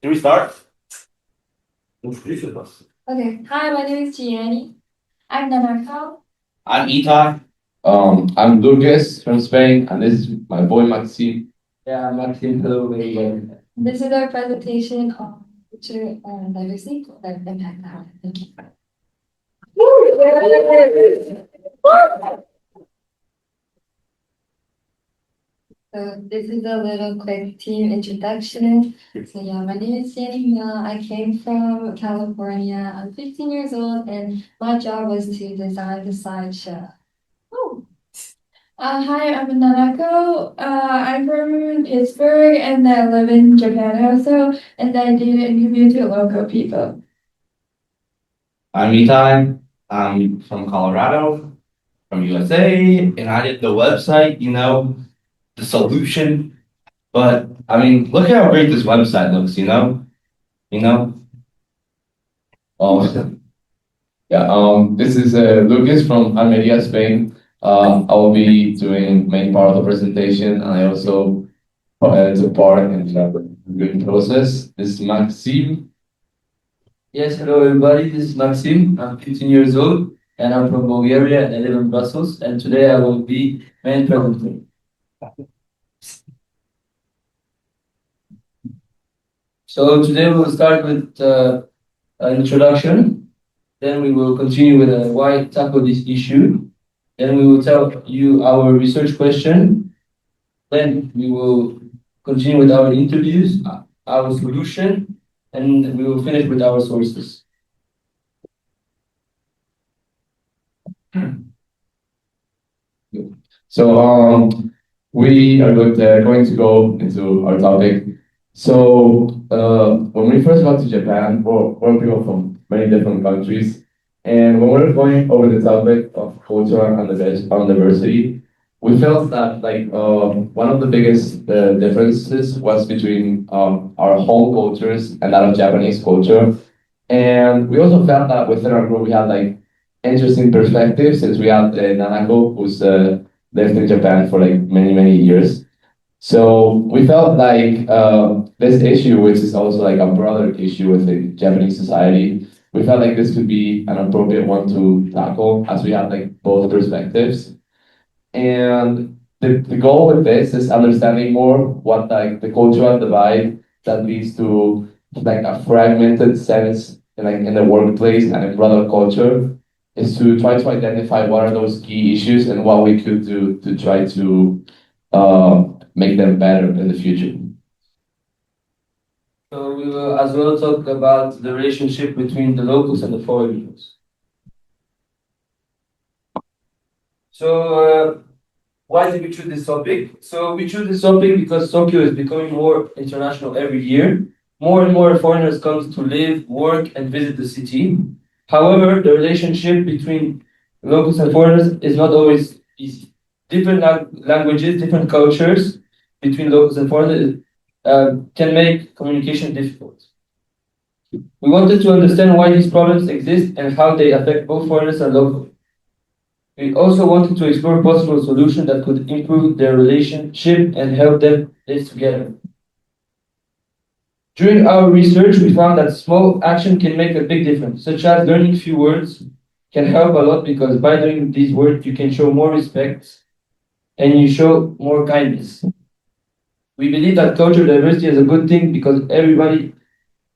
Can we start? Introduce yourself. Okay. Hi, my name is Gianni. I'm Nanako. I'm Itai. I'm Lucas from Spain, and this is my boy Maxime. Yeah, Maxime, hello, everybody. This is our presentation on culture and diversity that impact our. Thank you. So this is a little quick team introduction. So yeah, my name is Gianni. I came from California. I'm 15 years old, and my job was to design the slideshow. Oh. Hi, I'm Nanako. I'm from Pittsburgh and I live in Japan also, and I do interview to local people. I'm Itai. I'm from Colorado, from USA, and I did the website, the solution. But I mean, look how great this website looks, You know? Um, yeah, this is Lucas from Almeria, Spain. I will be doing main part of the presentation, and I also took part in the reviewing process. This is Maxime. Yes, hello everybody. This is Maxime. I'm 15 years old, and I'm from Bulgaria, and I live in Brussels. And today I will be main presenter. So today we'll start with an introduction. Then we will continue with why tackle this issue. Then we will tell you our research question. Then we will continue with our interviews, our solution, and we will finish with our sources. So we are going to go into our topic. So when we first got to Japan, we're people from many different countries, and when we were going over the topic of culture and diversity, we felt that one of the biggest differences was between our home cultures and that of Japanese culture, and we also felt that within our group we had interesting perspectives since we had Nanako who's lived in Japan for many years. So we felt this issue, which is also a broader issue within Japanese society, we felt like this could be an appropriate one to tackle as we have both perspectives. And the goal with this is understanding more what the cultural divide that leads to a fragmented sense in the workplace and in broader culture is to try to identify what are those key issues and what we could do to try to make them better in the future. So we will as well talk about the relationship between the locals and the foreigners. So why did we choose this topic? So we choose this topic because Tokyo is becoming more international every year. More and more foreigners come to live, work, and visit the city. However, the relationship between locals and foreigners is not always easy. Different languages, different cultures between locals and foreigners can make communication difficult. We wanted to understand why these problems exist and how they affect both foreigners and locals. We also wanted to explore possible solutions that could improve their relationship and help them live together. During our research, we found that small action can make a big difference, such as learning few words can help a lot because by doing these words, you can show more respect and you show more kindness. We believe that cultural diversity is a good thing because everybody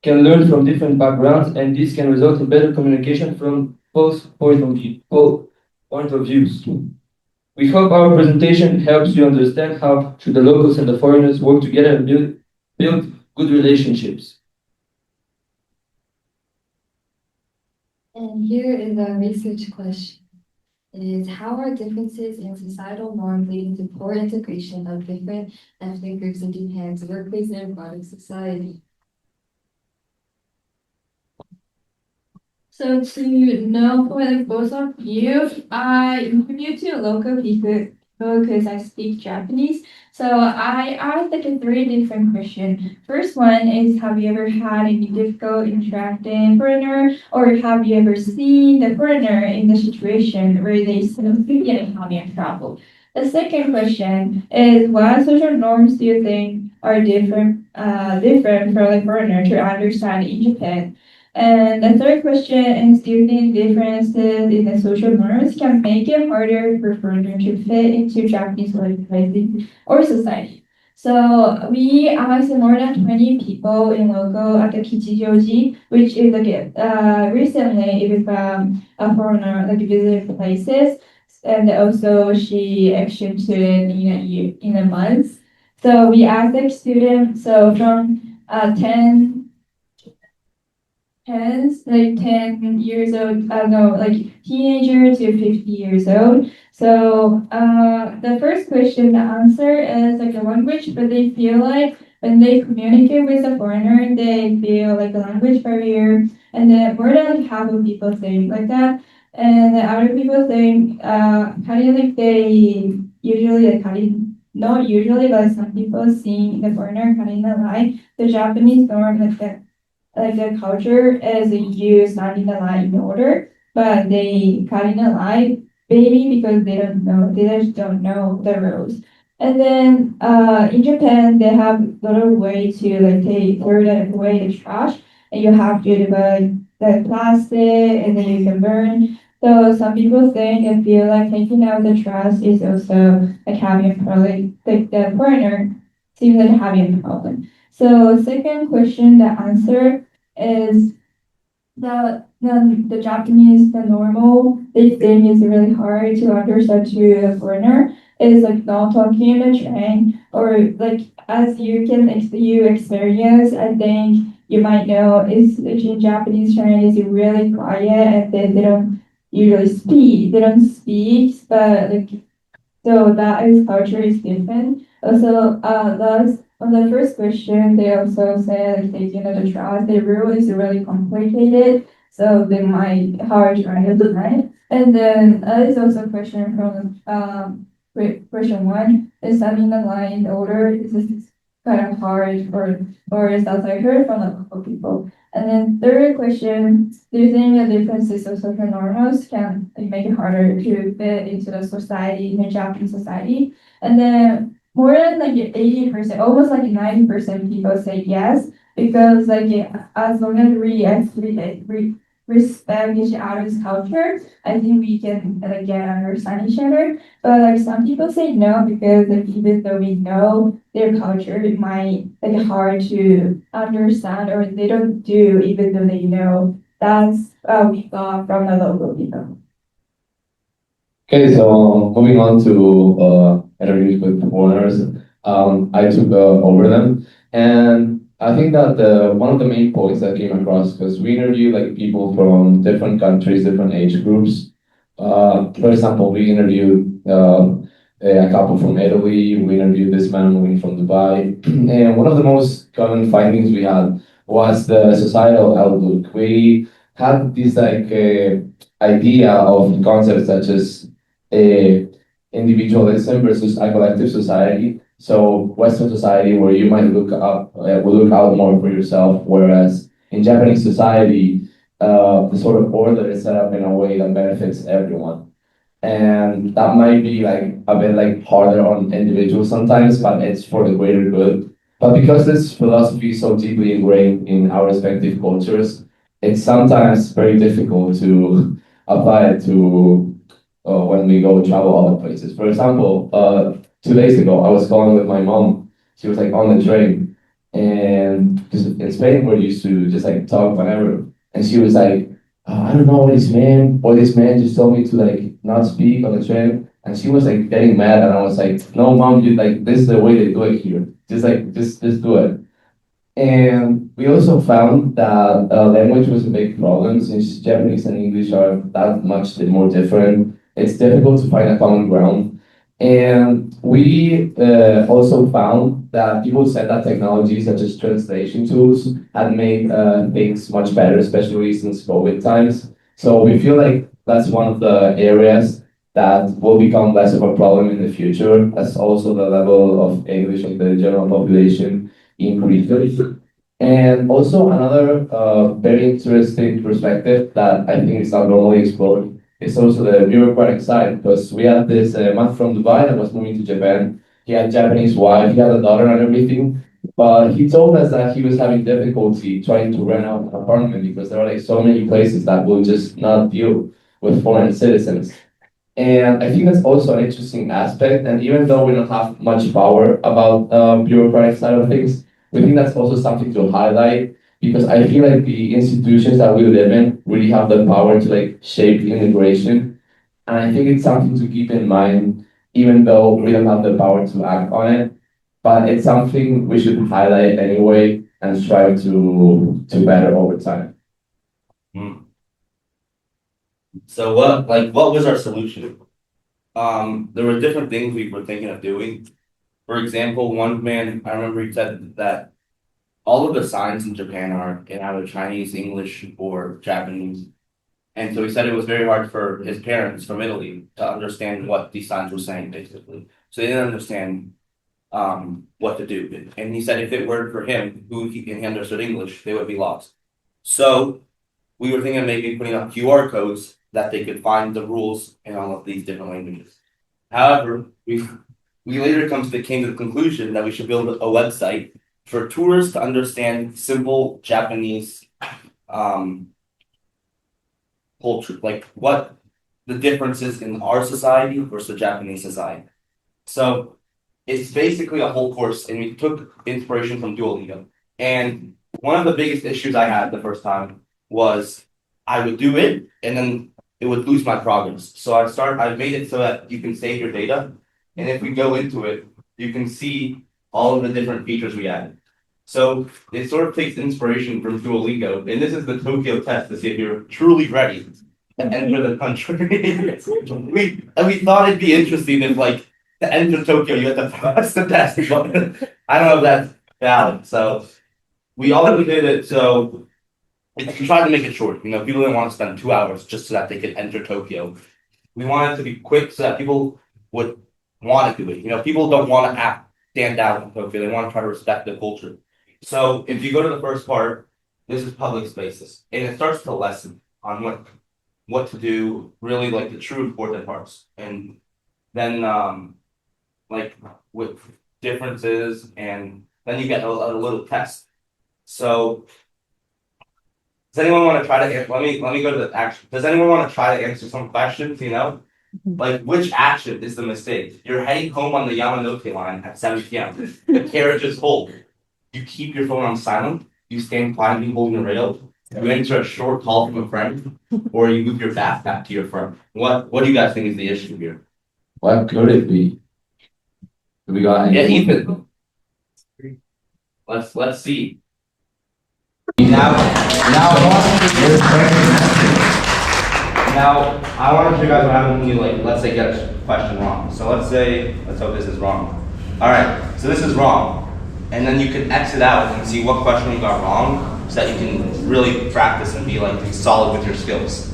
can learn from different backgrounds and this can result in better communication from both point of views. We hope our presentation helps you understand how should the locals and the foreigners work together and build good relationships. And here is our research question. It is how are differences in societal norms leading to poor integration of different ethnic groups in Japan's workplace and broader society? So to know for both of you, I interviewed two local people because I speak Japanese. So I asked a three different questions. First one is, have you ever had any difficult interacting foreigner, or have you ever seen the foreigner in the situation where they simply getting having trouble? The second question is what social norms do you think are different for like foreigner to understand in Japan? And the third question is do you think differences in the social norms can make it harder for foreigner to fit into Japanese workplace or society? So we asked more than 20 people in local at the Kichijoji, which is like recently it became a foreigner like visit places, and also she exchanged student in a year in a month. So we asked the student so from 10 years old, no, like teenager to 50 years old. So the first question, the answer is like a language, but they feel like when they communicate with a foreigner, they feel like a language barrier. And then more than like half of people think like that. And the other people think, how do you think they usually, like, how do you, not usually, but some people see the foreigner cutting the line. The Japanese norm, like the culture is you standing the line in order, but they cutting the line maybe because they just don't know the rules. And then in Japan, they have a lot of way to like take throw away the trash, and you have to divide the plastic, and then you can burn. So some people think and feel like taking out the trash is also like having a problem. Like the foreigner seems like having a problem. So second question, the answer is the Japanese, the normal, they think is really hard to understand to a foreigner. Is like not talking in a train or like as you experience, I think you might know is in Japanese train is really quiet and they don't usually speak. They don't speak, but like so that is culture is different. Also, thus on the first question, they also said like taking the trust, the rule is really complicated, so they might hard to understand. And then there's also a question from question one is setting the line in order. This is kind of hard or is that I heard from a couple people. And then third question, do you think the differences of social norms can like, make it harder to fit into the society, in the Japanese society? And then more than like 80%, almost like 90% people say yes, because like as long as we actually respect each other's culture, I think we can like get understand each other. But like some people say no because like even though we know their culture, it might like hard to understand or they don't do even though they know. That's we got from the local people. Okay, so moving on to interviews with foreigners, I took over them, and I think that one of the main points that came across because we interviewed like people from different countries, different age groups. For example, we interviewed a couple from Italy. We interviewed this man moving from Dubai, and one of the most common findings we had was the societal outlook. We had this like idea of concepts such as a individualism versus a collective society. So Western society, where you might will look out more for yourself, whereas in Japanese society, the sort of order is set up in a way that benefits everyone. And that might be like a bit like harder on individuals sometimes, but it's for the greater good. But because this philosophy is so deeply ingrained in our respective cultures, it's sometimes very difficult to apply it to when we go travel other places. For example, 2 days ago, I was calling with my mom. She was like on the train, and because in Spain we're used to just like talk whenever, and she was like, I don't know this man just told me to like not speak on the train, and she was like getting mad, and I was like, no, mom, you like this is the way they do it here. Just like just do it. And we also found that language was a big problem since Japanese and English are that much more different. It's difficult to find a common ground. And we also found that people said that technology such as translation tools had made things much better, especially since COVID times. So we feel like that's one of the areas that will become less of a problem in the future, as also the level of English of the general population increases. And also another very interesting perspective that I think is not normally explored is also the bureaucratic side, because we had this man from Dubai that was moving to Japan. He had a Japanese wife, he had a daughter and everything. But he told us that he was having difficulty trying to rent out an apartment because there are like so many places that will just not deal with foreign citizens. And I think that's also an interesting aspect. And even though we don't have much power about bureaucratic side of things, we think that's also something to highlight because I feel like the institutions that we live in really have the power to like shape immigration. And I think it's something to keep in mind, even though we don't have the power to act on it. But it's something we should highlight anyway and strive to better over time. Hmm. So what was our solution? There were different things we were thinking of doing. For example, one man, I remember he said that all of the signs in Japan are in either Chinese, English, or Japanese. And so he said it was very hard for his parents from Italy to understand what these signs were saying, basically. So they didn't understand what to do. And he said if it were for him, and he understood English, they would be lost. So we were thinking of maybe putting up QR codes that they could find the rules in all of these different languages. However, we later came to the conclusion that we should build a website for tourists to understand simple Japanese culture, like what the differences in our society versus the Japanese society. So it's basically a whole course, and we took inspiration from Duolingo. And one of the biggest issues I had the first time was I would do it, and then it would lose my progress. So I made it so that you can save your data, and if we go into it, you can see all of the different features we added. So it sort of takes inspiration from Duolingo, and this is the Tokyo test to see if you're truly ready to enter the country. we thought it'd be interesting if like to enter Tokyo you have to pass the test, but I don't know if that's valid. So we all did it. So we tried to make it short. You know, people didn't want to spend 2 hours just so that they could enter Tokyo. We wanted it to be quick so that people would want to do it. You know, people don't want to stand out in Tokyo. They want to try to respect the culture. So if you go to the first part, this is public spaces, and it starts to lesson on what to do, really like the true important parts, and then like with differences, and then you get a little test. So does anyone want to try to let me go to the action. Does anyone want to try to answer some questions? You know, like which action is the mistake? You're heading home on the Yamanote line at 7 p.m. The carriage is full. You keep your phone on silent. You stand quietly holding the rail. You answer a short call from a friend, or you move your backpack to your friend. What do you guys think is the issue here? What could it be? Do we got any? Yeah, Ethan. Let's see. Now I want to show you guys what happens when you like let's say get a question wrong. So let's hope this is wrong. All right, so this is wrong, and then you can exit out and see what question you got wrong, so that you can really practice and be like solid with your skills.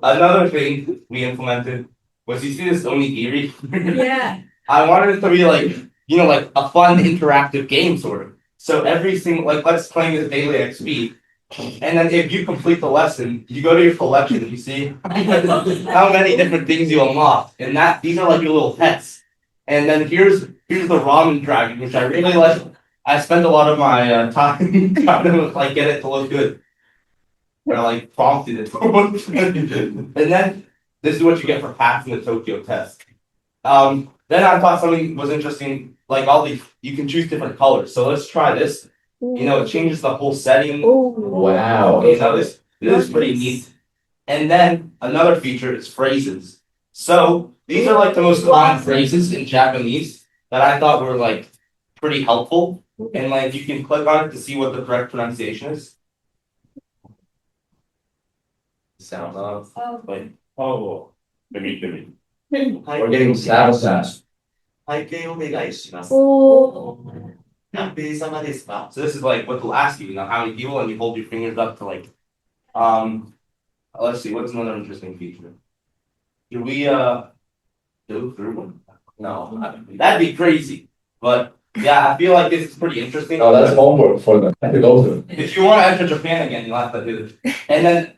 Another thing we implemented was you see this onigiri? Yeah. I wanted it to be like, you know, like a fun interactive game sort of. So every single, like let's play this daily XP. And then if you complete the lesson, you go to your collection and you see how many different things you unlocked. And these are like your little pets. And then here's the ramen dragon, which I really like. I spent a lot of my time trying to like get it to look good. Or like prompted it. And then this is what you get for passing the Tokyo test. Then I thought something was interesting, like you can choose different colors. So let's try this. You know, it changes the whole setting. Wow. You know, this is pretty neat. And then another feature is phrases. So these are like the most common phrases in Japanese that I thought were like pretty helpful. And like you can click on it to see what the correct pronunciation is. Sound off. Like, oh, let me. We're getting sabotage. 背景お願いします。お何名様ですか So this is like what they'll ask you, you know, how many people, and you hold your fingers up to like, let's see, what's another interesting feature? Should we go through one? No, that'd be crazy. But yeah, I feel like this is pretty interesting. Oh, that's homework for them. I have to go through. If you want to enter Japan again, you'll have to do it. And then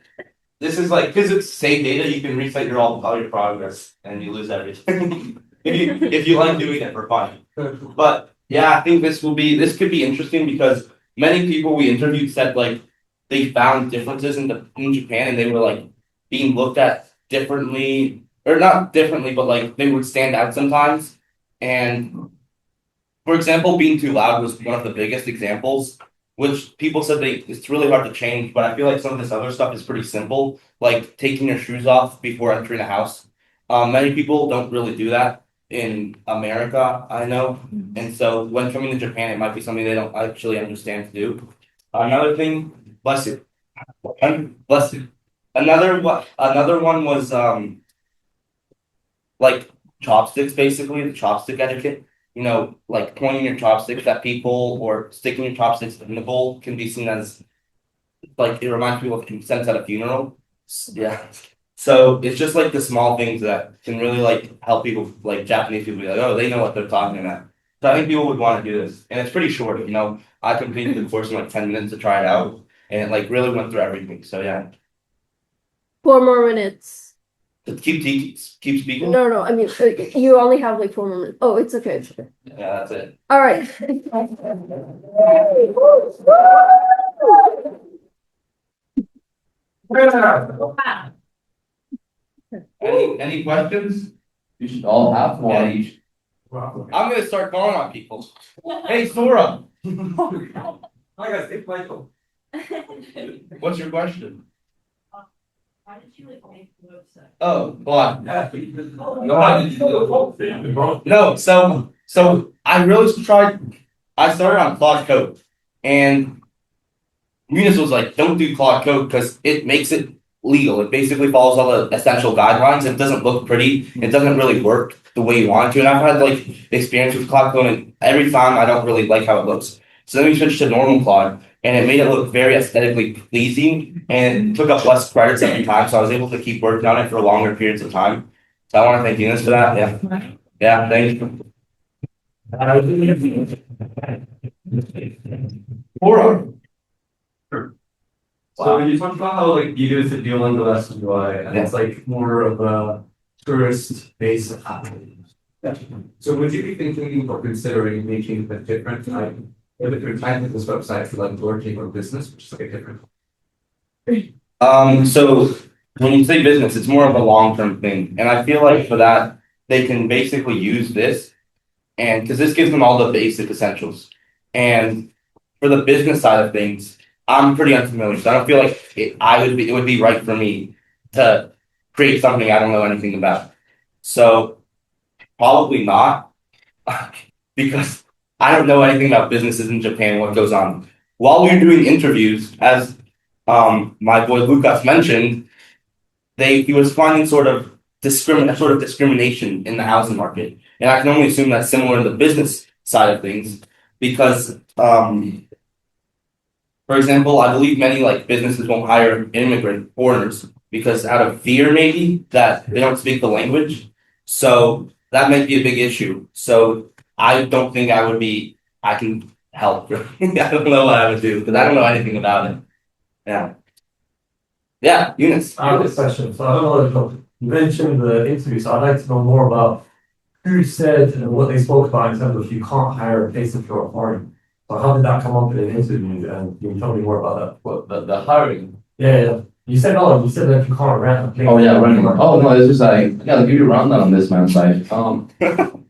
this is like, because it's saved data, you can reset all your progress and you lose everything. If you like doing it for fun. But yeah, I think this could be interesting because many people we interviewed said like they found differences in Japan and they were like being looked at differently, or not differently, but like they would stand out sometimes. And for example, being too loud was one of the biggest examples, which people said it's really hard to change, but I feel like some of this other stuff is pretty simple, like taking your shoes off before entering a house. Many people don't really do that in America, I know. And so when coming to Japan, it might be something they don't actually understand to do. Another thing, bless you. Bless you. Another one was like chopsticks, basically, the chopstick etiquette. You know, like pointing your chopsticks at people or sticking your chopsticks in the bowl can be seen as like it reminds people of consent at a funeral. Yeah. So it's just like the small things that can really like help people, like Japanese people, be like, oh, they know what they're talking about. So I think people would want to do this, and it's pretty short. You know, I completed the course in like 10 minutes to try it out, and it like really went through everything. So yeah, 4 more minutes. keep speaking. No, I mean, you only have like 4 more minutes. Oh, it's okay. Yeah, that's it. All right. Any questions? You should all have Yeah, one. you should. I'm gonna start calling on people. Hey, Sora, I got it, Michael. what's your question? Why did you like make the website? Oh, Claude. No. No, so I really tried. I started on Claude Code, and Munis was like, "Don't do Claude Code because it makes it legal. It basically follows all the essential guidelines. It doesn't look pretty. It doesn't really work the way you want it to." And I've had like experience with Claude Code, and every time I don't really like how it looks. So then we switched to normal Claude, and it made it look very aesthetically pleasing, and it took up less credits every time. So I was able to keep working on it for longer periods of time. So I want to thank Eunice for that. Yeah, thank you. Laura. So you talked about how like you guys are dealing with SUI and it's like more of a tourist based app. So would you be thinking or considering making a different type, a different type of this website for like working or business, which is like a different? So when you say business, it's more of a long-term thing. And I feel like for that, they can basically use this and because this gives them all the basic essentials. And for the business side of things, I'm pretty unfamiliar. So I don't feel like it would be right for me to create something I don't know anything about. So probably not because I don't know anything about businesses in Japan and what goes on. While we were doing interviews, as my boy Lucas mentioned, he was finding sort of discrimination in the housing market. And I can only assume that's similar in the business side of things because for example, I believe many like businesses won't hire immigrant foreigners because out of fear maybe that they don't speak the language. So that might be a big issue. So I don't think I can help. I don't know what I would do because I don't know anything about it. Yeah. Yeah, Eunice. I have a question. So I don't know if you mentioned the interview, so I'd like to know more about who said and what they spoke about in terms of you can't hire a place if you're a foreigner. So how did that come up in an interview? And can you tell me more about that? What the hiring? Yeah. You said that you can't rent a place. Oh yeah, running. Oh no, it's just like I gotta give you a rundown on this man's side.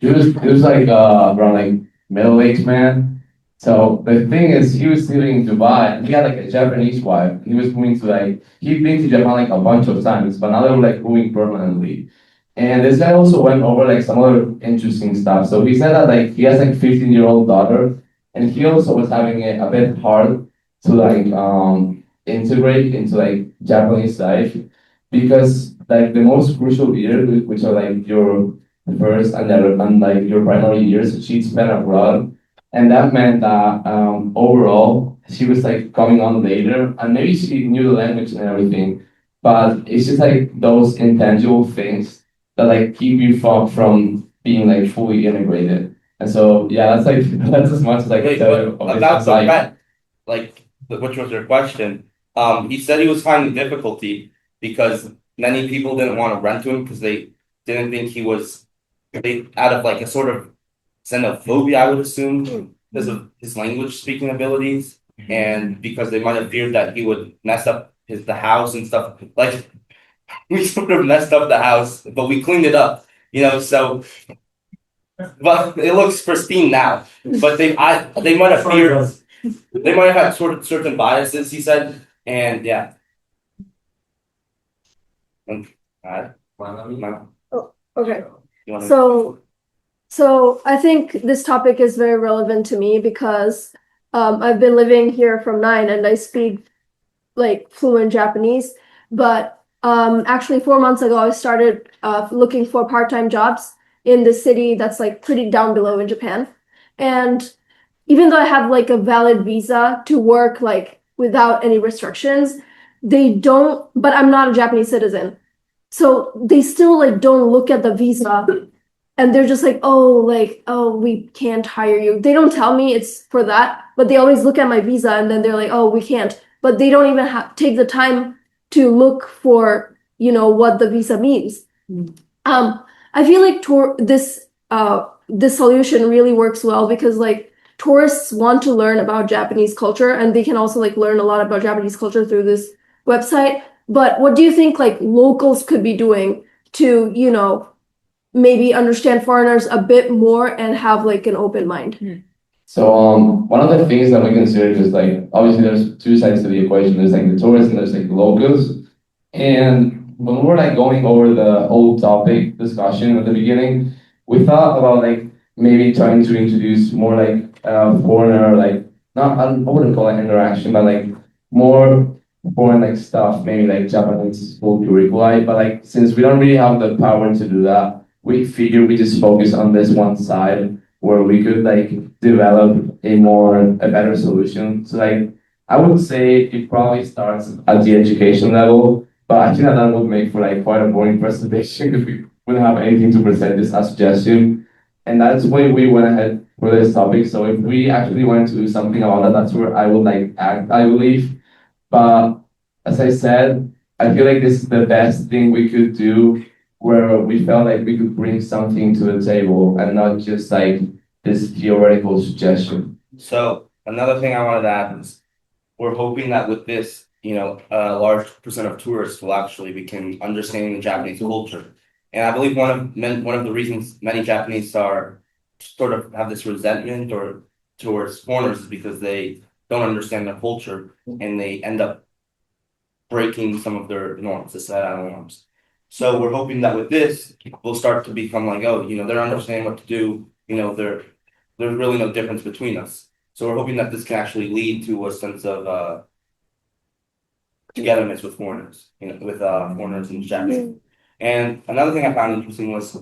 It was like around like middle-aged man. So the thing is, he was living in Dubai. And he had like a Japanese wife. He was moving to like he'd been to Japan like a bunch of times, but now they were like moving permanently. And this guy also went over like some other interesting stuff. So he said that like he has like 15-year-old daughter, and he also was having it a bit hard to like integrate into like Japanese life because like the most crucial years, which are like your first and like your primary years, she'd spent abroad, and that meant that overall she was like coming on later, and maybe she knew the language and everything, but it's just like those intangible things that like keep you from being like fully integrated. And so yeah, that's like that's as much as I can Wait, tell you of about his the rent, like which was your question. He said he was finding difficulty because many people didn't want to rent to him because they didn't think he was out of like a sort of xenophobia, I would assume, because of his language speaking abilities, and because they might have feared that he would mess up the house and stuff. Like we sort of messed up the house, but we cleaned it up, so but it looks pristine now. But they might have feared, they might have had sort of certain biases, he said, and yeah. Okay. You wanna- So I think this topic is very relevant to me because I've been living here from 9 and I speak like fluent Japanese. But actually 4 months ago, I started looking for part-time jobs in the city that's like pretty down below in Japan. And even though I have like a valid visa to work like without any restrictions, they don't, but I'm not a Japanese citizen. So they still like don't look at the visa and they're just like, oh, we can't hire you. They don't tell me it's for that, but they always look at my visa and then they're like, oh, we can't. But they don't even take the time to look for, what the visa means. I feel like this solution really works well because like tourists want to learn about Japanese culture and they can also like learn a lot about Japanese culture through this website. But what do you think like locals could be doing to, maybe understand foreigners a bit more and have like an open mind? So one of the things that we consider is like obviously there's two sides to the equation. There's like the tourists and there's like the locals. And when we were like going over the whole topic discussion at the beginning, we thought about like maybe trying to introduce more like foreigner like not I wouldn't call it interaction, but like more foreign like stuff, maybe like Japanese school curricula. But like since we don't really have the power to do that, we figured we just focus on this one side where we could like develop a better solution. So like I would say it probably starts at the education level, but I think that would make for like quite a boring presentation if we wouldn't have anything to present this as suggestion. And that's why we went ahead for this topic. So if we actually wanted to do something about that, that's where I would like act, I believe. But as I said, I feel like this is the best thing we could do where we felt like we could bring something to the table and not just like this theoretical suggestion. So another thing I wanted to add is we're hoping that with this, a large percent of tourists will actually begin understanding the Japanese culture. And I believe one of the reasons many Japanese are sort of have this resentment or towards foreigners is because they don't understand their culture and they end up breaking some of their norms, societal norms. So we're hoping that with this, we'll start to become like, they're understanding what to do. There's really no difference between us. So we're hoping that this can actually lead to a sense of togetherness with foreigners, with foreigners and Japanese. And another thing I found interesting was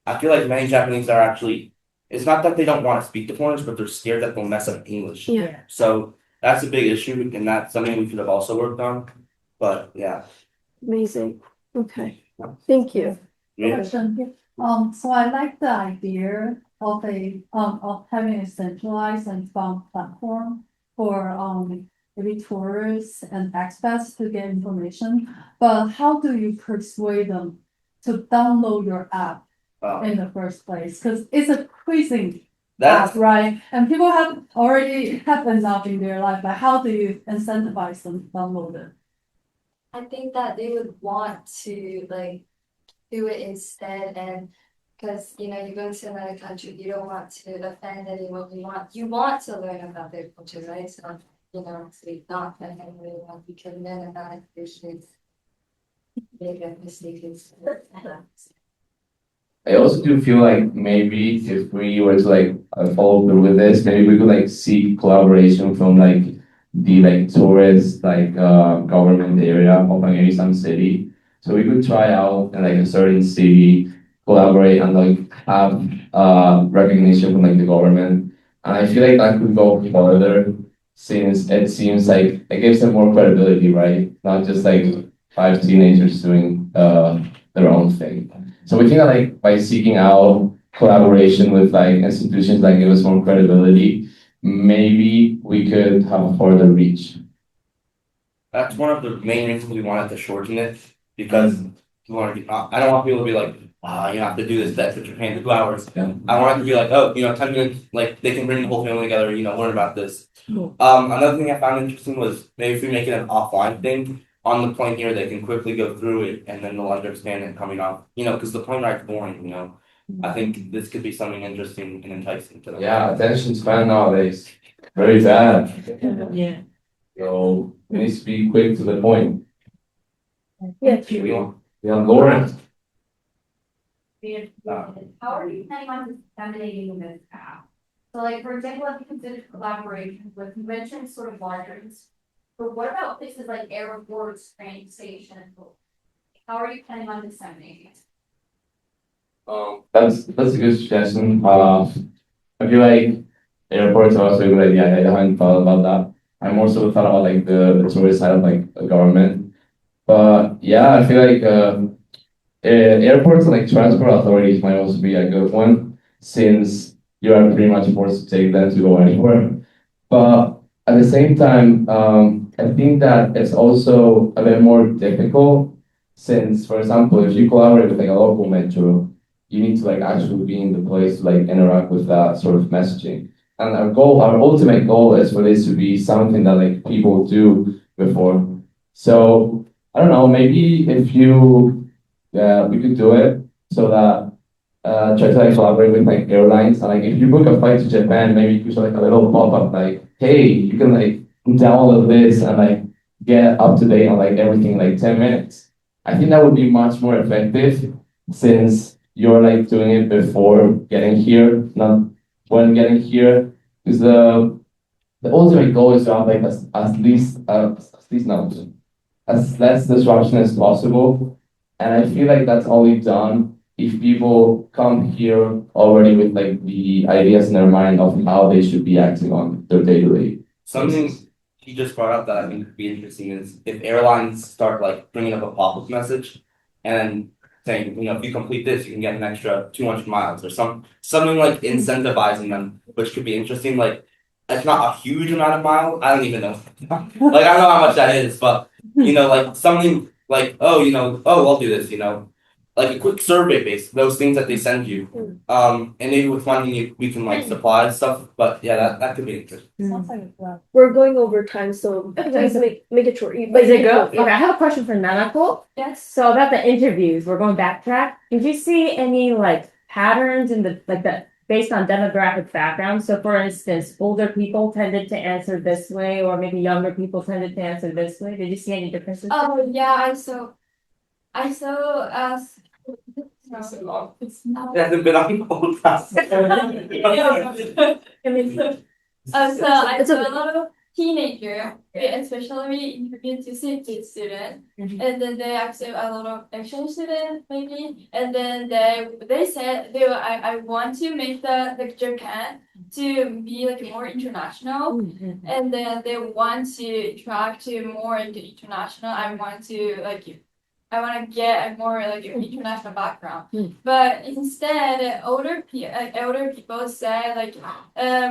I feel like many Japanese are actually, it's not that they don't want to speak to foreigners, but they're scared that they'll mess up English. Yeah. So that's a big issue, and that's something we could have also worked on. But yeah. Amazing. Okay. Thank you. Yeah. Question. So I like the idea of having a centralized and found platform for maybe tourists and expats to get information. But how do you persuade them to download your app in the first place? Because it's a quizzing app, right? And people have already have enough in their life. But how do you incentivize them to download it? I think that they would want to like do it instead, and because you go to another country, you don't want to offend anyone. You want to learn about their culture, right? So to not offend anyone, you can minimize issues. Make a mistake instead. I also do feel like maybe if we were to like follow through with this, maybe we could like seek collaboration from like the like tourist government area of maybe some city. So we could try out in like a certain city, collaborate and like have recognition from like the government. And I feel like that could go further since it seems like it gives them more credibility, right? Not just like 5 teenagers doing their own thing. So we think that like by seeking out collaboration with like institutions that give us more credibility, maybe we could have a further reach. That's one of the main reasons we wanted to shorten it, because we want to be, I don't want people to be like, you have to do this, that's what you're paying 2 hours. Yeah. I want it to be like, 10 minutes, like they can bring the whole family together, learn about this. Cool. Another thing I found interesting was maybe if we make it an offline thing, on the plane here, they can quickly go through it and then they'll understand it coming off, because the plane ride's boring, I think this could be something interesting and enticing to them. Yeah, attention span nowadays, very bad. Yeah. So it needs to be quick to the point. Yeah. Yeah, Lauren. How are you planning on disseminating this app? So like, for example, if you consider collaboration with conventions sort of larger, but what about places like airports, train stations? How are you planning on disseminating it? That's a good suggestion. I feel like airports are also a good idea. I haven't thought about that. I more so thought about like the tourist side of like the government. But yeah, I feel like airports and like transport authorities might also be a good one, since you are pretty much forced to take them to go anywhere. But at the same time, I think that it's also a bit more difficult, since, for example, if you collaborate with like a local metro, you need to like actually be in the place to like interact with that sort of messaging. And our ultimate goal is for this to be something that like people do before. So I don't know, maybe if we could do it so that try to like collaborate with like airlines, and like if you book a flight to Japan, maybe you should like a little pop-up like, hey, you can like download this and like get up to date on like everything in like 10 minutes. I think that would be much more effective, since you're like doing it before getting here, not when getting here. Because the ultimate goal is to have like as less disruption as possible. And I feel like that's only done if people come here already with like the ideas in their mind of how they should be acting on their day-to-day. Something he just brought up that I think could be interesting is if airlines start like bringing up a pop-up message and saying, if you complete this, you can get an extra 200 miles or something like incentivizing them, which could be interesting. Like, it's not a huge amount of miles. I don't even know. Like, I don't know how much that is, but like something like, I'll do this. Like a quick survey based those things that they send you. And maybe with funding we can like supply stuff. But yeah, that could be interesting. Sounds like a plan. We're going over time, so please make it short. Is it go? Okay, I have a question for Nanako. Yes. So about the interviews, we're going backtrack. Did you see any like patterns in the based on demographic background? So for instance, older people tended to answer this way, or maybe younger people tended to answer this way. Did you see any differences? Oh yeah, I saw as It hasn't been on the whole class. so I saw a lot of teenager, especially interviewed to CT student, and then they accept a lot of exchange student maybe, and then they said I want to make the Japan to be like more international, and then they want to track to more into international. I want to get a more like international background, but instead older people said like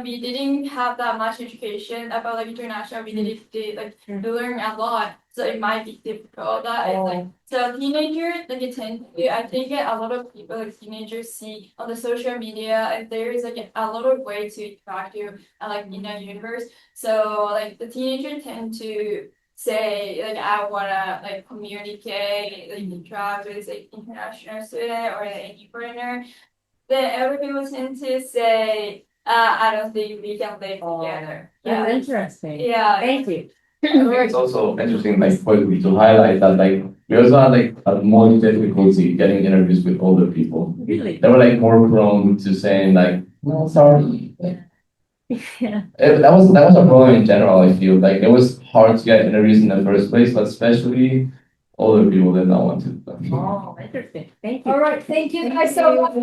we didn't have that much education about like international. We needed to learn a lot, so it might be difficult. That is like so teenagers like tend to I think a lot of people like teenagers see on the social media, and there is like a lot of ways to interact you like in the universe. So like the teenagers tend to say like I wanna like communicate, like interact with like international student or any foreigner. Then other people tend to say, I don't think we can live together. That's interesting. Yeah. Thank you. I think it's also interesting, like, to highlight that, like, we also had like a more difficulty getting interviews with older people. Really? They were like more prone to saying like, no, sorry. Yeah. That was a problem in general. I feel like it was hard to get interviews in the first place, but especially older people did not want to. Oh, interesting. Thank you. All right, thank you guys so much.